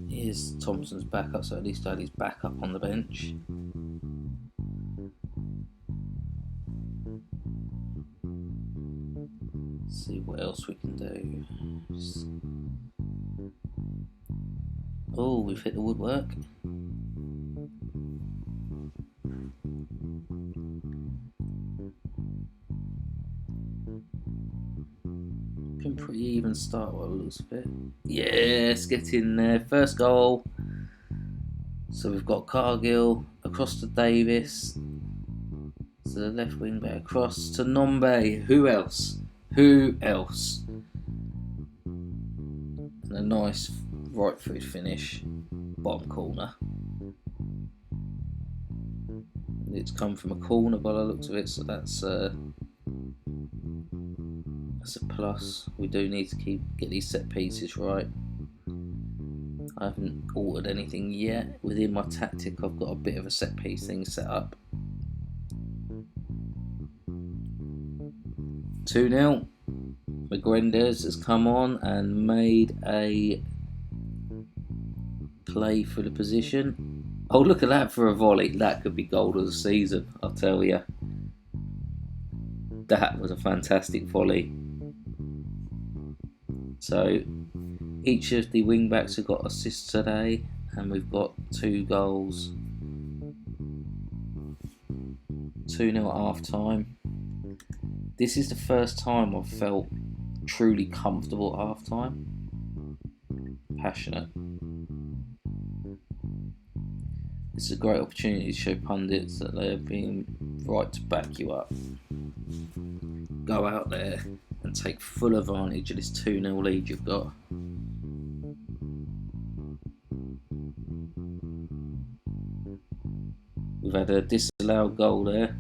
Here's Thompson's backup, so at least I had his backup on the bench. Let's see what else we can do. Oh, we've hit the woodwork. Been pretty even start by the looks of it. Yes, get in there. First goal. So we've got Cargill across to Davis. To the left wing back across to Nombe. Who else? Who else? And a nice right foot finish. Bottom corner. It's come from a corner by the looks of it, so that's a plus. We do need to get these set pieces right. I haven't altered anything yet. Within my tactic, I've got a bit of a set piece thing set up. 2-0. McGrandles has come on and made a play for the position. Oh, look at that for a volley. That could be goal of the season, I'll tell you. That was a fantastic volley. So each of the wing backs have got assists today, and we've got 2 goals. 2-0 at half time. This is the first time I've felt truly comfortable at half time. Passionate. It's a great opportunity to show pundits that they have been right to back you up. Go out there and take full advantage of this 2-0 lead you've got. We've had a disallowed goal there.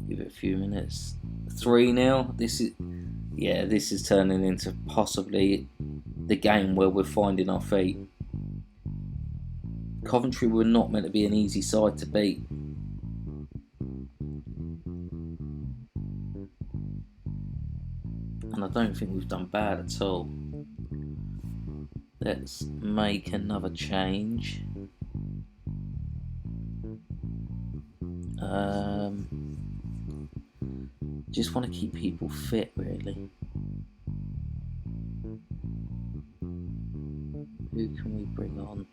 Give it a few minutes. 3-0. This is turning into possibly the game where we're finding our feet. Coventry were not meant to be an easy side to beat. And I don't think we've done bad at all. Let's make another change. Just want to keep people fit, really. Who can we bring on?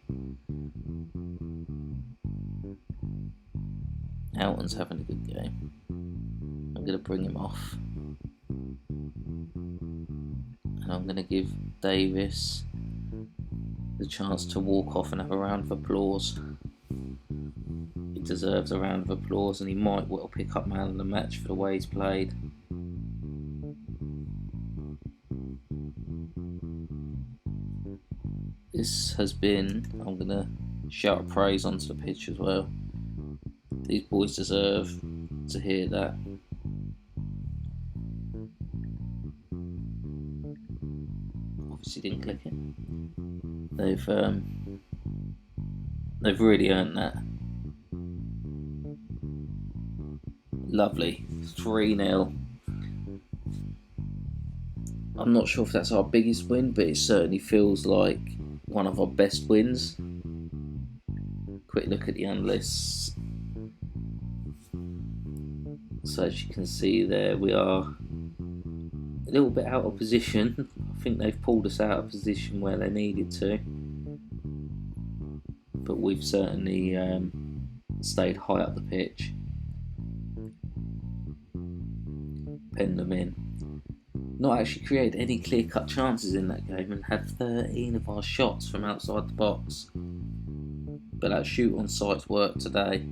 Alton's having a good game. I'm going to bring him off. And I'm going to give Davis the chance to walk off and have a round of applause. He deserves a round of applause, and he might well pick up man of the match for the way he's played. This has been, I'm going to shout praise onto the pitch as well. These boys deserve to hear that. Obviously didn't click it. They've really earned that. Lovely. 3-0. I'm not sure if that's our biggest win, but it certainly feels like one of our best wins. Quick look at the analysts. So as you can see there, we are a little bit out of position. I think they've pulled us out of position where they needed to. But we've certainly stayed high up the pitch. Penned them in. Not actually created any clear-cut chances in that game, and had 13 of our shots from outside the box. But that shoot on sight's worked today.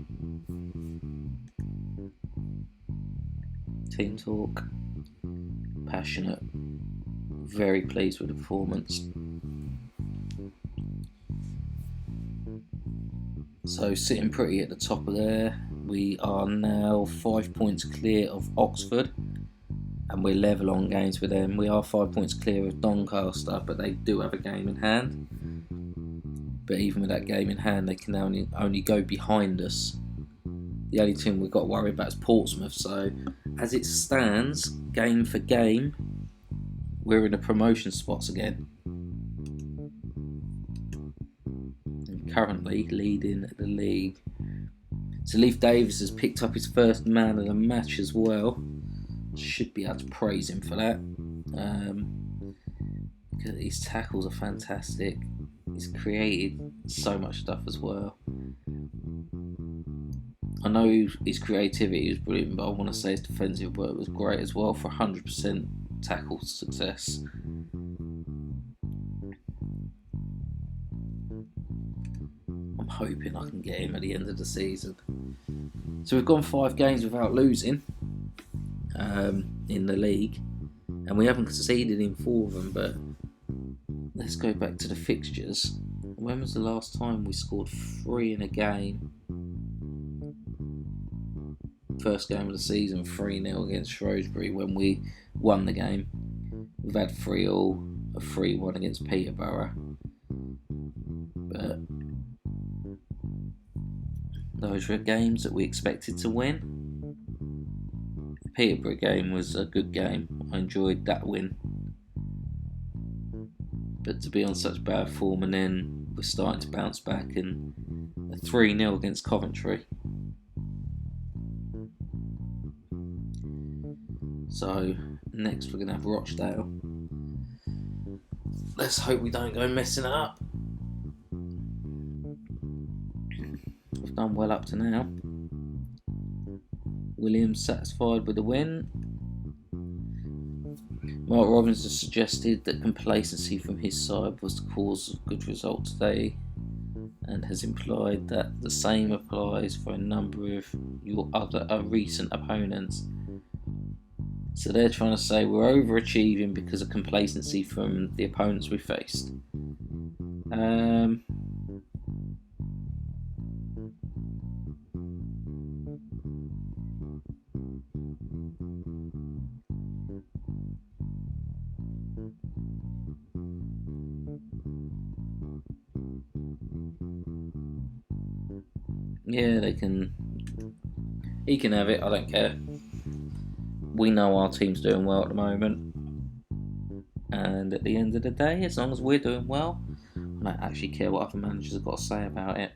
Team talk. Passionate. Very pleased with the performance. So sitting pretty at the top of there. We are now 5 points clear of Oxford, and we're level on games with them. We are 5 points clear of Doncaster, but they do have a game in hand. But even with that game in hand, they can only go behind us. The only team we've got to worry about is Portsmouth. So as it stands, game for game, we're in the promotion spots again. And currently leading the league. So Leif Davis has picked up his first man of the match as well. Should be able to praise him for that. His tackles are fantastic. He's created so much stuff as well. I know his creativity was brilliant, but I want to say his defensive work was great as well for 100% tackle success. I'm hoping I can get him at the end of the season. So we've gone 5 games without losing in the league, and we haven't conceded in 4 of them. But let's go back to the fixtures. When was the last time we scored 3 in a game? First game of the season, 3-0 against Shrewsbury when we won the game. We've had 3-all, a 3-1 against Peterborough. But those were games that we expected to win. The Peterborough game was a good game. I enjoyed that win. But to be on such bad form, and then we're starting to bounce back, and a 3-0 against Coventry. So next we're going to have Rochdale. Let's hope we don't go messing it up. We've done well up to now. Williams satisfied with the win. Mark Robbins has suggested that complacency from his side was the cause of good result today, and has implied that the same applies for a number of your other recent opponents. So they're trying to say we're overachieving because of complacency from the opponents we faced. Yeah, they can. He can have it. I don't care. We know our team's doing well at the moment, and at the end of the day, as long as we're doing well, I don't actually care what other managers have got to say about it.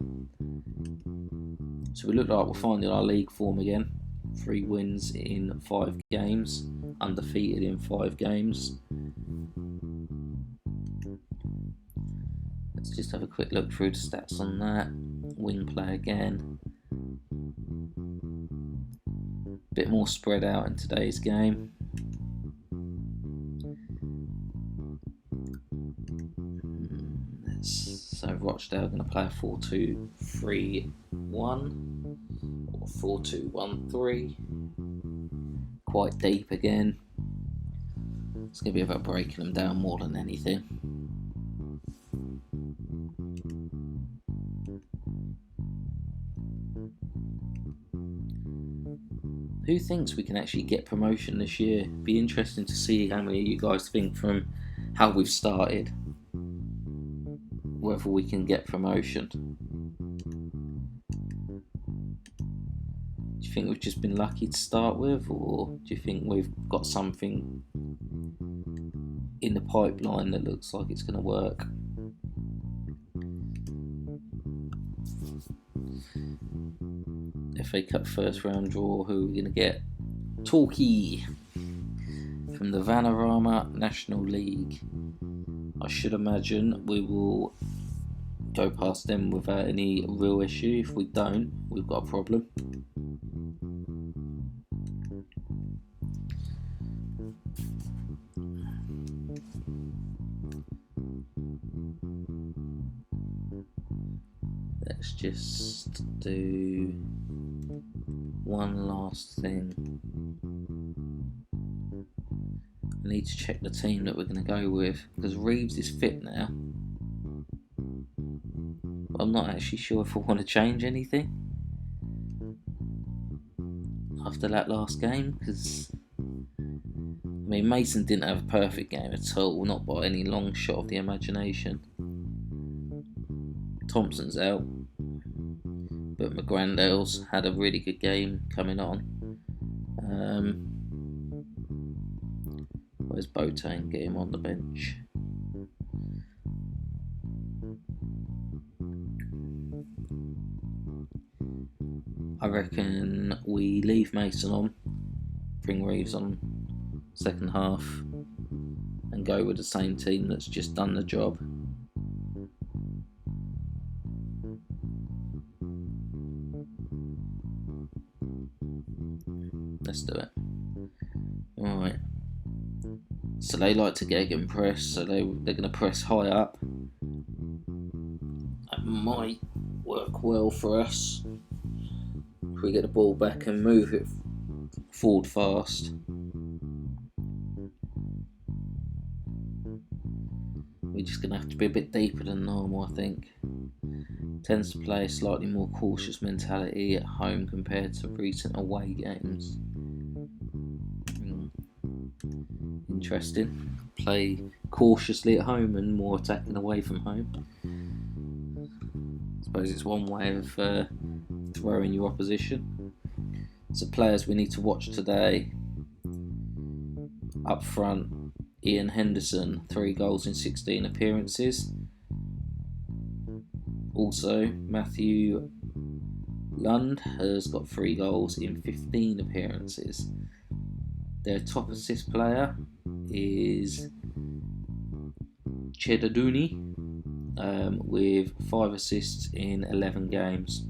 So we look like we're finding our league form again. 3 wins in 5 games, undefeated in 5 games. Let's just have a quick look through the stats on that. Wing play again. Bit more spread out in today's game. So Rochdale are going to play a 4-2-3-1 or 4-2-1-3. Quite deep again. It's going to be about breaking them down more than anything. Who thinks we can actually get promotion this year? Be interesting to see how many of you guys think from how we've started, whether we can get promotion. Do you think we've just been lucky to start with, or do you think we've got something in the pipeline that looks like it's going to work? FA Cup first round draw, who are we going to get? Torquay from the Vanarama National League. I should imagine we will go past them without any real issue. If we don't, we've got a problem. Let's just do one last thing. I need to check the team that we're going to go with, because Reeves is fit now. But I'm not actually sure if I want to change anything. after that last game, because I mean, Mason didn't have a perfect game at all, not by any long shot of the imagination. Thompson's out, but McGrandale's had a really good game coming on. Where's Boateng? Get him on the bench. I reckon we leave Mason on, bring Reeves on second half, and go with the same team that's just done the job. Let's do it. Alright. So they like to get and press, so they're going to press high up. That might work well for us if we get the ball back and move it forward fast. We're just going to have to be a bit deeper than normal, I think. Tends to play a slightly more cautious mentality at home compared to recent away games. Interesting. Play cautiously at home and more attacking away from home. I suppose it's one way of throwing your opposition. So players we need to watch today. Up front, Ian Henderson, 3 goals in 16 appearances. Also, Matthew Lund has got 3 goals in 15 appearances. Their top assist player is Chedaduni with 5 assists in 11 games.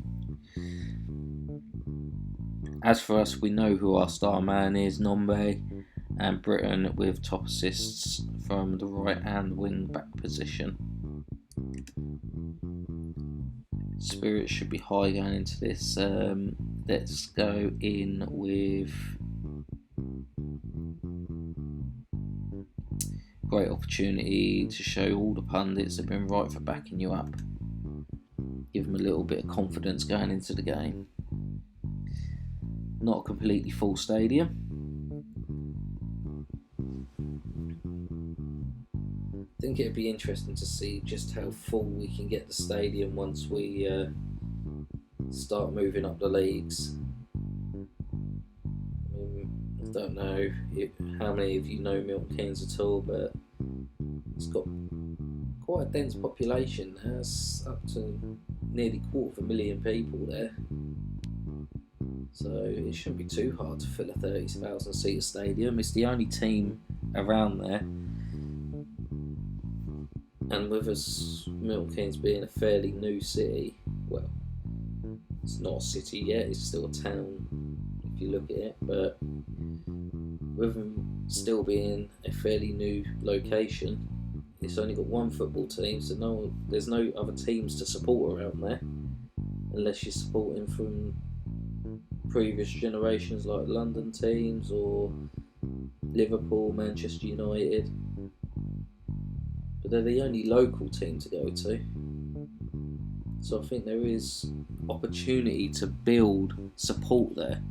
As for us, we know who our star man is, Nombe, and Britain with top assists from the right and wing back position. Spirits should be high going into this. Let's go in with great opportunity to show all the pundits have been right for backing you up. Give them a little bit of confidence going into the game. Not a completely full stadium. I think it'd be interesting to see just how full we can get the stadium once we start moving up the leagues. I don't know how many of you know Milton Keynes at all, but it's got quite a dense population now. It's up to nearly 250,000 people there. So it shouldn't be too hard to fill a 30,000 seat stadium. It's the only team around there. And with us, Milton Keynes being a fairly new city, well, it's not a city yet, it's still a town if you look at it, but with them still being a fairly new location, it's only got 1 football team, so there's no other teams to support around there, unless you're supporting from previous generations like London teams or Liverpool, Manchester United. But they're the only local team to go to. So I think there is opportunity to build support there.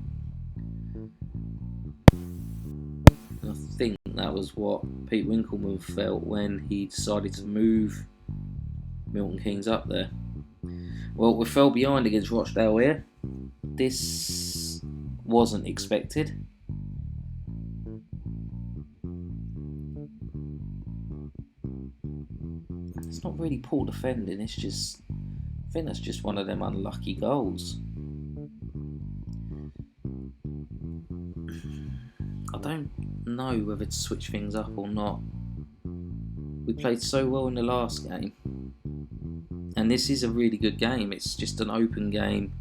And I think that was what Pete Winkleman felt when he decided to move Milton Keynes up there. Well, we fell behind against Rochdale here. This wasn't expected. It's not really poor defending, it's just, I think that's just one of them unlucky goals. I don't know whether to switch things up or not. We played so well in the last game, and this is a really good game. It's just an open game.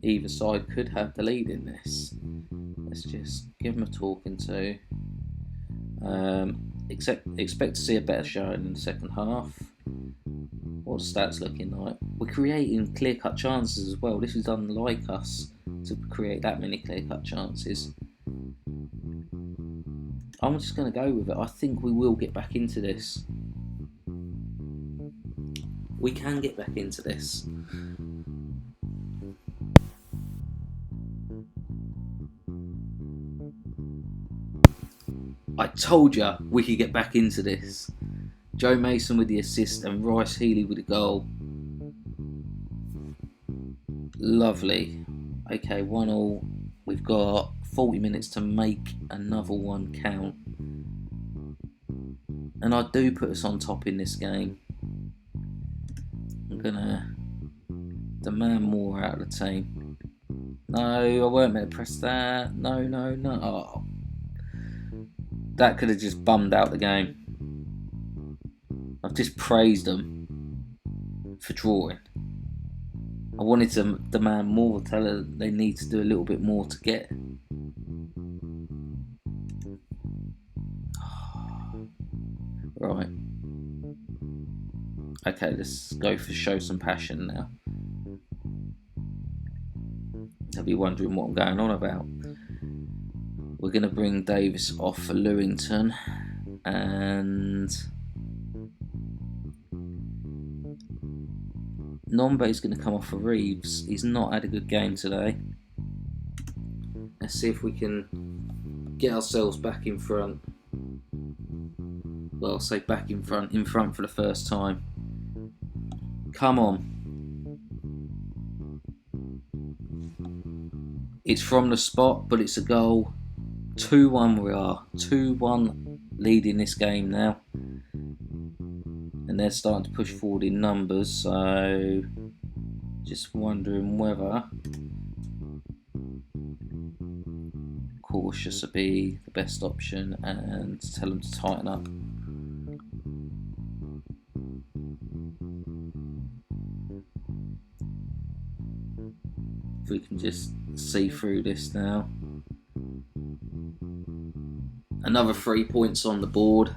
Either side could have the lead in this. Let's just give them a talking to. Expect to see a better showing in the second half. What are the stats looking like? We're creating clear-cut chances as well. This is unlike us to create that many clear-cut chances. I'm just going to go with it. I think we will get back into this. We can get back into this. told you we could get back into this. Joe Mason with the assist and Rice Healy with the goal. Lovely. Okay, 1-1. We've got 40 minutes to make another one count. And I do put us on top in this game. I'm going to demand more out of the team. No, I weren't meant to press that. No. Oh. That could have just bummed out the game. I've just praised them for drawing. I wanted to demand more, tell her they need to do a little bit more to get. Right. Okay, let's go for show some passion now. They'll be wondering what I'm going on about. We're going to bring Davis off for Lewington, and Nombe's going to come off for Reeves. He's not had a good game today. Let's see if we can get ourselves back in front. Well, I'll say back in front for the first time. Come on. It's from the spot, but it's a goal. 2-1 we are. 2-1 leading this game now. And they're starting to push forward in numbers, so just wondering whether cautious would be the best option and tell them to tighten up. If we can just see through this now. Another 3 points on the board.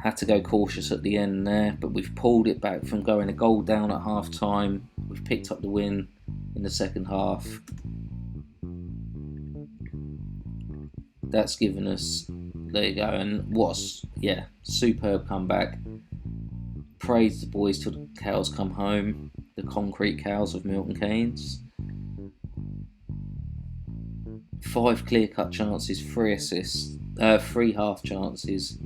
Had to go cautious at the end there, but we've pulled it back from going a goal down at half time. We've picked up the win in the second half. That's given us, there you go, and superb comeback. Praise the boys till the cows come home, the concrete cows of Milton Keynes. 5 clear-cut chances, 3 assists, 3 half chances.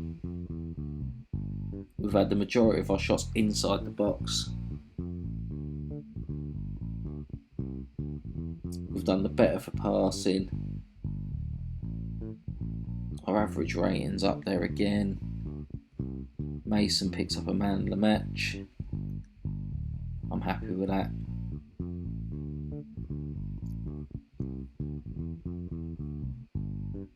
We've had the majority of our shots inside the box. We've done the better for passing. Our average rating's up there again. Mason picks up a man of the match. I'm happy with that.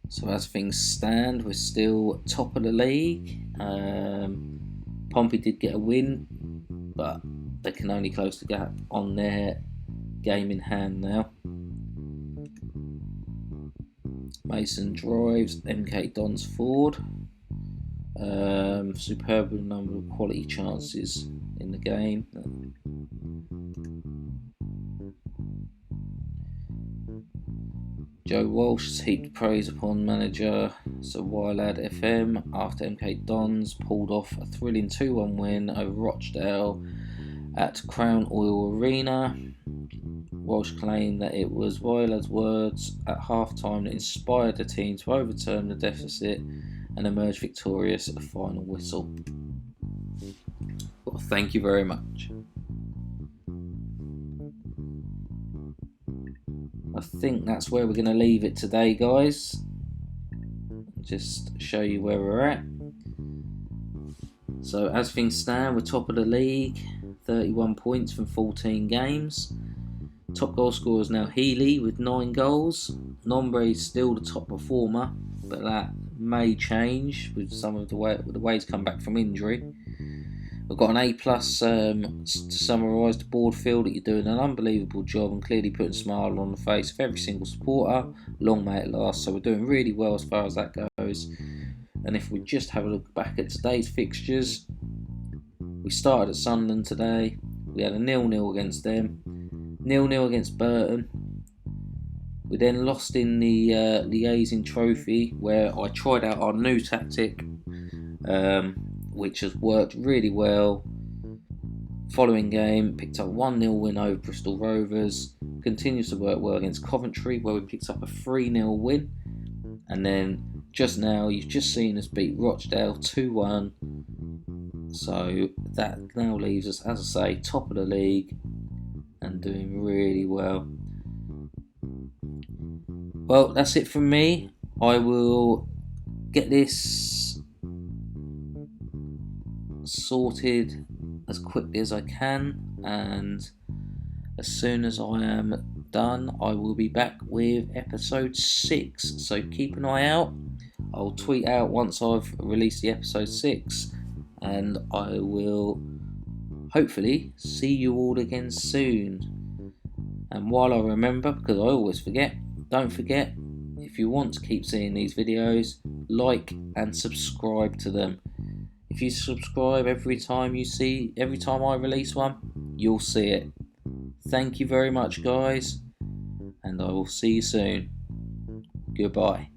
So as things stand, we're still top of the league. Pompey did get a win, but they can only close the gap on their game in hand now. Mason drives, MK Dons forward. Superb number of quality chances in the game. Joe Walsh has heaped praise upon manager Sir Wylad FM after MK Dons pulled off a thrilling 2-1 win over Rochdale at Crown Oil Arena. Walsh claimed that it was Wylad's words at half-time that inspired the team to overturn the deficit and emerge victorious at the final whistle. Well, thank you very much. I think that's where we're going to leave it today, guys. Just show you where we're at. So as things stand, we're top of the league, 31 points from 14 games. Top goal scorer is now Healy with 9 goals. Nombre is still the top performer, but that may change with some of the way he's come back from injury. We've got an A+ to summarise the board. Feel that you're doing an unbelievable job and clearly putting a smile on the face of every single supporter. Long may it last. So we're doing really well as far as that goes. And if we just have a look back at today's fixtures, we started at Sunderland today. We had a 0-0 against them, 0-0 against Burton. We then lost in the liaising trophy, where I tried out our new tactic, which has worked really well. Following game, picked up a 1-0 win over Bristol Rovers. Continues to work well against Coventry, where we picked up a 3-0 win. And then just now you've just seen us beat Rochdale 2-1, so that now leaves us, as I say, top of the league and doing really well. Well, that's it from me. I will get this sorted as quickly as I can, and as soon as I am done, I will be back with episode 6, so keep an eye out. I'll tweet out once I've released the episode 6, and I will hopefully see you all again soon. And while I remember, because I always forget, don't forget, if you want to keep seeing these videos, like and subscribe to them. If you subscribe every time I release one, you'll see it. Thank you very much, guys, and I will see you soon. Goodbye.